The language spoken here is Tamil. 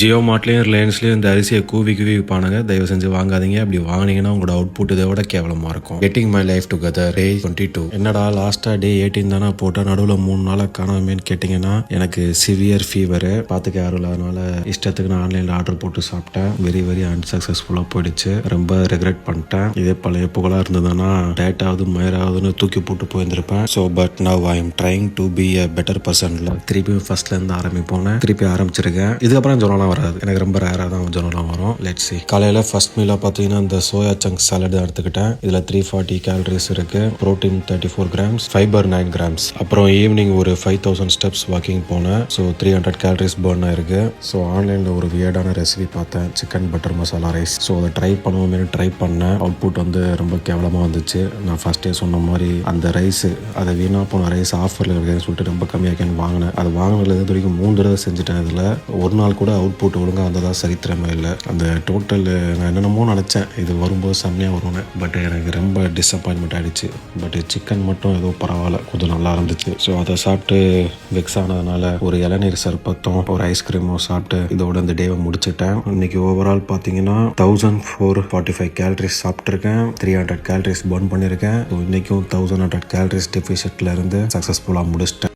ஜியோ மார்ட்லேயும் ரிலையன்ஸ்லேயும் இந்த அரிசியை கூவி விற்பானுங்க. தயவு செஞ்சு வாங்காதீங்க. அப்படி வாங்கினீங்கன்னா உங்களோட அவுட்புட் இதை விட கேவலமாக இருக்கும். கெட்டிங் மை லைஃப் டுகெதர் டே 22. என்னடா லாஸ்ட்டாக டே 18 தானே போட்டால் நடுவில் 3 நாளாக காணாமேன்னு கேட்டிங்கன்னா, எனக்கு சிவியர் ஃபீவரு பார்த்துக்க யாரும் இல்லாதனால இஷ்டத்துக்கு நான் ஆன்லைனில் ஆர்டர் போட்டு சாப்பிட்டேன். வெரி அன்சக்ஸஸ்ஃபுல்லாக போயிடுச்சு. ரொம்ப ரெக்ரெட் பண்ணிட்டேன். இதே பழைய புகழாக இருந்ததுன்னா டேட்டாவது மயிராவதுன்னு தூக்கி போட்டு போயிருந்திருப்பேன். So but now I am trying to be a better பர்சன்ல திருப்பியும் ஃபர்ஸ்ட்லேருந்து ஆரம்பிப்போம். திருப்பி ஆரம்பிச்சிருக்கேன். இதுக்கப்புறம் ஜொரம்லாம் வராது. எனக்கு ரொம்ப ரேராக தான் ஜொரம்லாம் வரும். Let's see. காலையில் ஃபர்ஸ்ட் மீலாக பார்த்தீங்கன்னா இந்த சோயா சங்க் சாலட் தான் எடுத்துக்கிட்டேன். இதில் 340 கேலரிஸ் இருக்கு. Protein 34 grams, fibre 9 grams. அப்புறம் ஈவினிங் ஒரு 5000 ஸ்டெப்ஸ் வாக்கிங் போனேன். ஸோ 300 கேலரிஸ் பர்ன் ஆயிருக்கு. ஸோ ஆன்லைனில் ஒரு வியர்டான ரெசிபி பார்த்தேன், chicken butter masala rice. So அதை ட்ரை பண்ணுவோமே ட்ரை பண்ணேன். அவுட்புட் வந்து ரொம்ப கேவலமாக வந்துச்சு. நான் ஃபர்ஸ்டே சொன்ன மாதிரி அந்த ரைஸ், அதை வீணாக போன ரைஸ் ஆஃபரில் இருக்குதுன்னு சொல்லிட்டு ரொம்ப கம்மியாக்கேன்னு வாங்கினேன். அது வாங்கினதுலேருந்து இது வரைக்கும் 3 தடவை செஞ்சுட்டேன். இதில் ஒரு நாள் கூட அவுட்புட் ஒழுங்காக வந்ததாக சரித்திரமே இல்லை. அந்த டோட்டல் நான் என்னென்னமோ நினச்சேன் இது வரும்போது செம்மையாக வரும்னு. பட் எனக்கு ரொம்ப டிஸப்பாயின்மெண்ட் ஆகிடுச்சு. பட் சிக்கன் மட்டும் ஏதோ பரவாயில்ல, கொஞ்சம் நல்லா இருந்துச்சு. ஸோ அதை சாப்பிட்டு வெக்ஸ் ஆனதுனால ஒரு இளநீர் சர்பத்தும் ஒரு ஐஸ்கிரீமும் சாப்பிட்டு இதோட இந்த டேவை முடிச்சுட்டேன். இன்னைக்கு ஓவரால் பார்த்தீங்கன்னா 1445 கேலரிஸ் சாப்பிட்ருக்கேன். 300 கேலரிஸ் பர்ன் பண்ணியிருக்கேன். ஸோ இன்றைக்கும் 1100 கேலரிஸ் டெஃபிஷியட்ல இருந்து சக்ஸஸ்ஃபுல்லாக முடிச்சிட்டேன்.